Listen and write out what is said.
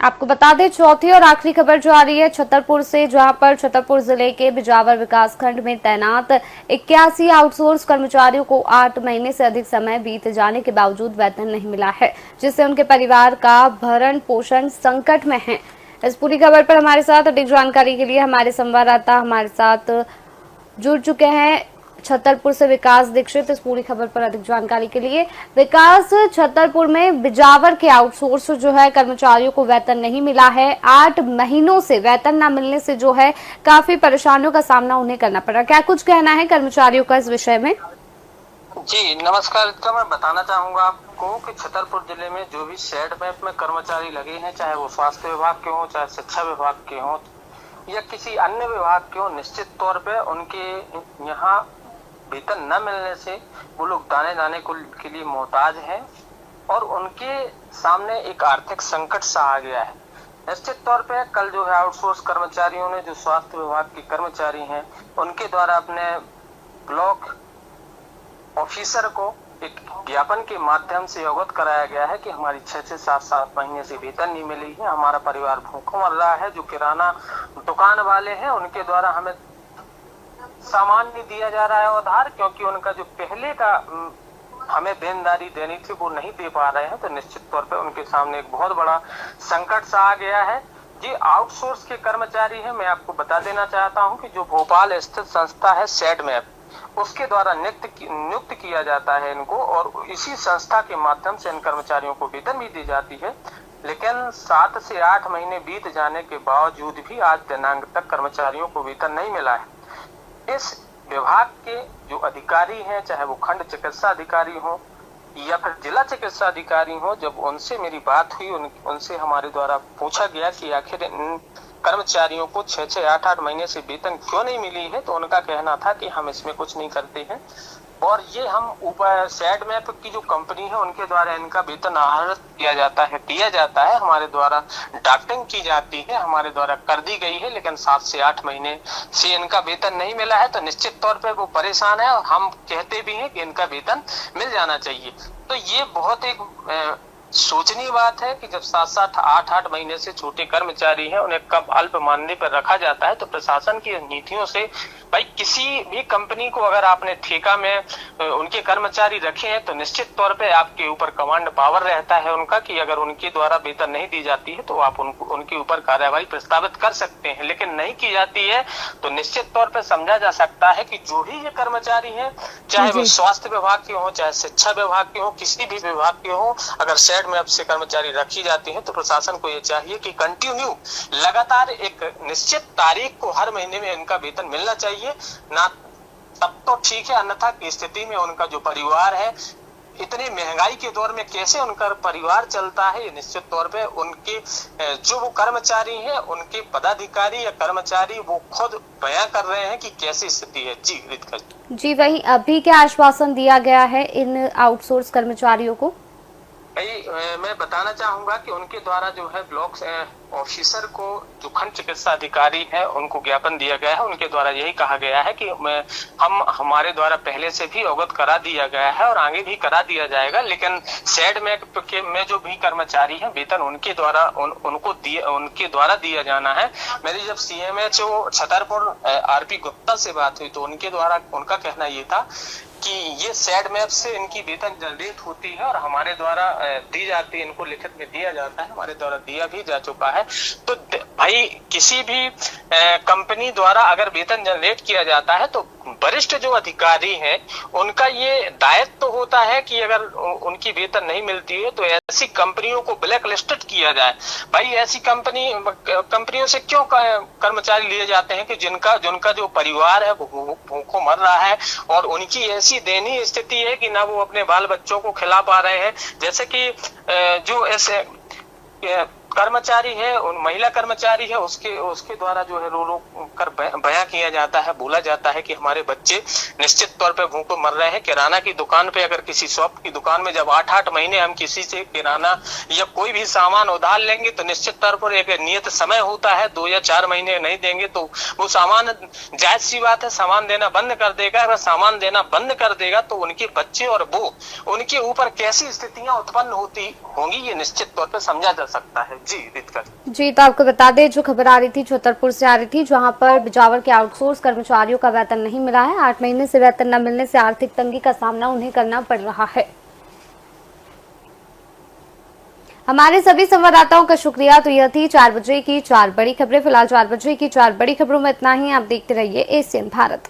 आपको बता दें चौथी और आखिरी खबर जो आ रही है छतरपुर से, जहां पर छतरपुर जिले के बिजावर विकासखंड में तैनात 81 आउटसोर्स कर्मचारियों को 8 महीने से अधिक समय बीत जाने के बावजूद वेतन नहीं मिला है, जिससे उनके परिवार का भरण पोषण संकट में है। इस पूरी खबर पर हमारे साथ अधिक जानकारी के लिए हमारे संवाददाता हमारे साथ जुड़ चुके हैं छतरपुर से विकास दीक्षित। इस पूरी खबर पर अधिक जानकारी के लिए विकास, छतरपुर में बिजावर के आउटसोर्स जो है कर्मचारियों को वेतन नहीं मिला है। 8 महीनों से वेतन न मिलने से जो है काफी परेशानियों का सामना उन्हें करना पड़ा। क्या कुछ कहना है कर्मचारियों का इस विषय में? जी नमस्कार। तो मैं बताना चाहूंगा आपको कि छतरपुर जिले में जो भी शेड मैप में कर्मचारी लगे हैं, चाहे वो स्वास्थ्य विभाग के हों, चाहे शिक्षा विभाग के हों या किसी अन्य विभाग के हों, निश्चित तौर पे उनके यहाँ वेतन न मिलने से वो लोग दाने दाने के लिए मोहताज हैं और उनके सामने एक आर्थिक संकट सा आ गया है। निश्चित तौर पे कल जो है आउटसोर्स कर्मचारियों ने, जो स्वास्थ्य विभाग के कर्मचारी हैं, उनके द्वारा अपने ब्लॉक ऑफिसर को एक ज्ञापन के माध्यम से अवगत कराया गया है कि हमारी 6 से 7 महीने से वेतन नहीं मिली है, हमारा परिवार भूखा मर रहा है। जो किराना दुकान वाले हैं उनके द्वारा हमें सामान नहीं दिया जा रहा है उधार, क्योंकि उनका जो पहले का हमें देनदारी देनी थी वो नहीं दे पा रहे हैं। तो निश्चित तौर पे उनके सामने एक बहुत बड़ा संकट सा आ गया है। ये आउटसोर्स के कर्मचारी हैं। मैं आपको बता देना चाहता हूं कि जो भोपाल स्थित संस्था है शेड मैप, उसके द्वारा नियुक्त किया जाता है इनको और इसी संस्था के माध्यम से इन कर्मचारियों को वेतन भी दी जाती है। लेकिन 7 से 8 महीने बीत जाने के बावजूद भी आज दिनांक तक कर्मचारियों को वेतन नहीं मिला है। इस विभाग के जो अधिकारी हैं, चाहे वो खंड चिकित्सा अधिकारी हो या फिर जिला चिकित्सा अधिकारी हो, जब उनसे मेरी बात हुई, उनसे हमारे द्वारा पूछा गया कि आखिर इन कर्मचारियों को 6 8 महीने से वेतन क्यों नहीं मिली है, तो उनका कहना था कि हम इसमें कुछ नहीं करते हैं और ये हम ऊपर शेड मैप की जो कंपनी है उनके द्वारा इनका वेतन आहरित किया जाता है, दिया जाता है, हमारे द्वारा ड्राफ्टिंग की जाती है, हमारे द्वारा कर दी गई है, लेकिन 7 से 8 महीने से इनका वेतन नहीं मिला है। तो निश्चित तौर पे वो परेशान है और हम कहते भी हैं कि इनका वेतन मिल जाना चाहिए। तो ये बहुत एक सोचनीय बात है कि जब 7 8 महीने से छोटे कर्मचारी हैं, उन्हें कब अल्प मानने पर रखा जाता है। तो प्रशासन की नीतियों से भाई किसी भी कंपनी को अगर आपने ठेका में उनके कर्मचारी रखे हैं तो निश्चित तौर पे आपके ऊपर कमांड पावर रहता है उनका कि अगर उनके द्वारा वेतन नहीं दी जाती है तो आप उनके ऊपर कार्यवाही प्रस्तावित कर सकते हैं। लेकिन नहीं की जाती है तो निश्चित तौर पे समझा जा सकता है कि जो भी ये कर्मचारी हैं, चाहे वो स्वास्थ्य विभाग के हों, चाहे शिक्षा विभाग के हों, किसी भी विभाग के हों, अगर शेड में से कर्मचारी रखी जाती है तो प्रशासन को ये चाहिए कि कंटिन्यू लगातार एक निश्चित तारीख को हर महीने में इनका वेतन मिलना चाहिए ना। तब तो ठीक है, अन्यथा की स्थिति में उनका जो परिवार है, इतनी महंगाई के दौर में कैसे उनका परिवार चलता है, ये निश्चित तौर पे उनके जो वो कर्मचारी हैं, उनके पदाधिकारी या कर्मचारी वो खुद बयां कर रहे हैं कि कैसी स्थिति है। जी रितिका जी, वही अभी क्या आश्वासन दिया गया है इन आउटसोर्स कर्मचारियों को? मैं बताना चाहूंगा कि उनके द्वारा जो है ब्लॉक ऑफिसर को, जो खंड चिकित्सा अधिकारी है, उनको ज्ञापन दिया गया है। उनके द्वारा यही कहा गया है कि हमारे द्वारा पहले से भी अवगत करा दिया गया है और आगे भी करा दिया जाएगा, लेकिन शेड में जो भी कर्मचारी हैं वेतन उनके द्वारा उनके द्वारा दिया जाना है। मेरी जब CMHO छतरपुर RP गुप्ता से बात हुई तो उनके द्वारा उनका कहना ये था कि ये शेड मैप से इनकी वेतन जनरेट होती है और हमारे द्वारा दी जाती है, इनको लिखित में दिया जाता है, हमारे द्वारा दिया भी जा चुका है। तो भाई किसी भी कंपनी द्वारा अगर वेतन जनरेट किया जाता है तो वरिष्ठ जो अधिकारी हैं उनका ये दायित्व तो होता है कि अगर उनकी वेतन नहीं मिलती है तो ऐसी कंपनियों को ब्लैक लिस्टेड किया जाए। भाई ऐसी कंपनियों से क्यों कर्मचारी लिए जाते हैं कि जिनका जो परिवार है वो भूखों मर रहा है और उनकी ऐसी दयनीय स्थिति है कि ना वो अपने बाल बच्चों को खिला पा रहे हैं। जैसे कि जो ऐसे कर्मचारी है, उन महिला कर्मचारी है, उसके द्वारा जो है रो रो कर बयां किया जाता है, बोला जाता है कि हमारे बच्चे निश्चित तौर पे भूख मर रहे हैं। किराना की दुकान पे, अगर किसी शॉप की दुकान में जब 8 महीने हम किसी से किराना या कोई भी सामान उधार लेंगे तो निश्चित तौर पर एक नियत समय होता है, 2 या 4 महीने नहीं देंगे तो वो सामान, जायज सी बात है, सामान देना बंद कर देगा। अगर सामान देना बंद कर देगा तो उनके बच्चे और वो उनके ऊपर कैसी स्थितियां उत्पन्न होती होंगी, ये निश्चित तौर पर समझा जा सकता है। जी रितकर। जी, तो आपको बता दें, जो खबर आ रही थी छतरपुर से आ रही थी, जहां पर बिजावर के आउटसोर्स कर्मचारियों का वेतन नहीं मिला है। 8 महीने से वेतन न मिलने से आर्थिक तंगी का सामना उन्हें करना पड़ रहा है। हमारे सभी संवाददाताओं का शुक्रिया। तो यह थी 4 बजे की 4 बड़ी खबरें। फिलहाल 4 बजे की 4 बड़ी खबरों में इतना ही। आप देखते रहिए एशियन भारत।